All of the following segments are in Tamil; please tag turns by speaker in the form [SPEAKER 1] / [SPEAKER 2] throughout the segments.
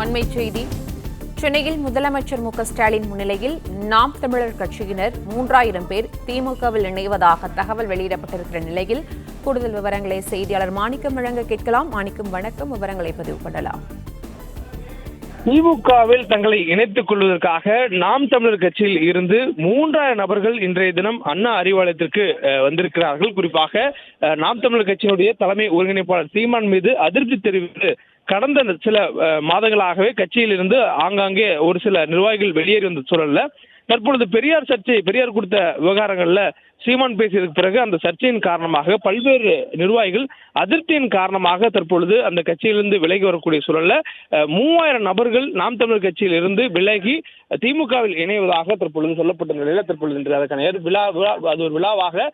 [SPEAKER 1] அண்மைச் செய்தி. சென்னையில் முதலமைச்சர் மு.க.ஸ்டாலின் முன்னிலையில் நாம் தமிழர் கட்சியினர் 3000 பேர் திமுகவில் இணைவதாக தகவல் வெளியிடப்பட்டிருக்கிற நிலையில் கூடுதல் விவரங்களை செய்தியாளர் மாணிக்கம் வழங்க கேட்கலாம். மாணிக்கம், வணக்கம். விவரங்களை பதிவு பண்ணலாம்.
[SPEAKER 2] திமுகவில் தங்களை இணைத்துக் கொள்வதற்காக நாம் தமிழர் கட்சியில் இருந்து 3000 நபர்கள் இன்றைய தினம் அண்ணா அறிவாலயத்திற்கு வந்திருக்கிறார்கள். குறிப்பாக நாம் தமிழர் கட்சியினுடைய தலைமை ஒருங்கிணைப்பாளர் சீமான் மீது அதிருப்தி தெரிவித்து கடந்த சில மாதங்களாகவே கட்சியில் இருந்து ஆங்காங்கே ஒரு சில நிர்வாகிகள் வெளியேறி வந்த சூழல்ல தற்பொழுது பெரியார் கொடுத்த விவகாரங்கள்ல சீமான் பேசியதற்கு பிறகு அந்த சர்ச்சையின் காரணமாக பல்வேறு நிர்வாகிகள் அதிருப்தியின் காரணமாக தற்பொழுது அந்த கட்சியிலிருந்து விலகி வரக்கூடிய சூழல்ல 3000 நபர்கள் நாம் தமிழர் கட்சியில் இருந்து விலகி திமுகவில் இணைவதாக தற்பொழுது சொல்லப்பட்ட நிலையில தற்பொழுது அதற்கான அது ஒரு விழாவாக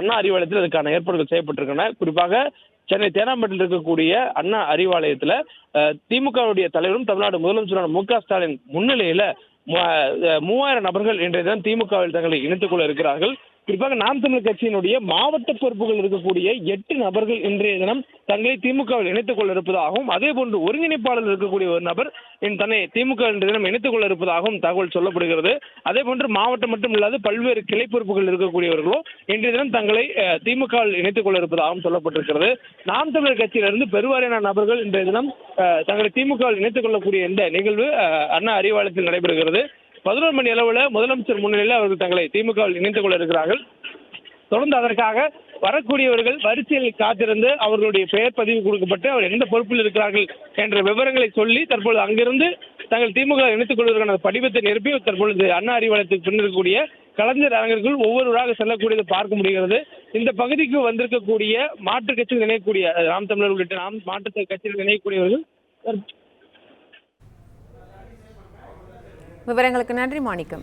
[SPEAKER 2] அண்ணா அறிவாலயத்தில் அதுக்கான ஏற்பாடுகள் செய்யப்பட்டிருக்கின்றன. குறிப்பாக சென்னை தேனாம்பேட்டையில் இருக்கக்கூடிய அண்ணா அறிவாலயத்துல திமுகவுடைய தலைவரும் தமிழ்நாடு முதலமைச்சரான மு.க.ஸ்டாலின் முன்னிலையில 3000 நபர்கள் இன்றைய தினம் திமுகவில் தங்களை இணைத்துக் கொள்ள இருக்கிறார்கள். குறிப்பாக நாம் தமிழர் கட்சியினுடைய மாவட்ட பொறுப்புகள் இருக்கக்கூடிய 8 நபர்கள் இன்றைய தினம் தங்களை திமுகவில் இணைத்துக் கொள்ள இருப்பதாகவும், அதே போன்று ஒருங்கிணைப்பாளர் இருக்கக்கூடிய ஒரு நபர் தன்னை திமுக இன்றைய தினம் இணைத்துக் கொள்ள இருப்பதாகவும் தகவல் சொல்லப்படுகிறது. அதே போன்று மாவட்டம் மட்டும் இல்லாது பல்வேறு கிளை பொறுப்புகள் இருக்கக்கூடியவர்களும் இன்றைய தினம் தங்களை திமுகவில் இணைத்துக் கொள்ள இருப்பதாகவும் சொல்லப்பட்டிருக்கிறது. நாம் தமிழர் கட்சியிலிருந்து பெருவாரியான நபர்கள் இன்றைய தினம் தங்களை திமுகவில் இணைத்துக் கொள்ளக்கூடிய இந்த நிகழ்வு அண்ணா அறிவாலயத்தில் நடைபெறுகிறது. 11 மணி அளவில் முதலமைச்சர் முன்னிலையில் அவர்கள் தங்களை திமுகவில் இணைத்துக் கொள்ள இருக்கிறார்கள். தொடர்ந்து அதற்காக வரக்கூடியவர்கள் வரிசையில் காத்திருந்து அவர்களுடைய பெயர் பதிவு கொடுக்கப்பட்டு அவர் எந்த பொறுப்பில் இருக்கிறார்கள் என்ற விவரங்களை சொல்லி தற்பொழுது அங்கிருந்து தங்கள் திமுக இணைத்துக் கொள்வதற்கான படிவத்தை நிரப்பி தற்பொழுது அண்ணா அறிவாலயத்துக்கு பின்னிருக்கக்கூடிய கலைஞர் அரங்கிற்குள் ஒவ்வொருவராக செல்லக்கூடியதை பார்க்க முடிகிறது. இந்த பகுதிக்கு வந்திருக்கக்கூடிய மாற்றுக் கட்சியில் இணையக்கூடிய நாம் தமிழர் உள்ளிட்ட மாற்றுக் கட்சியில் இணையக்கூடியவர்கள்.
[SPEAKER 1] விவரங்களுக்கு நன்றி மாணிக்கம்.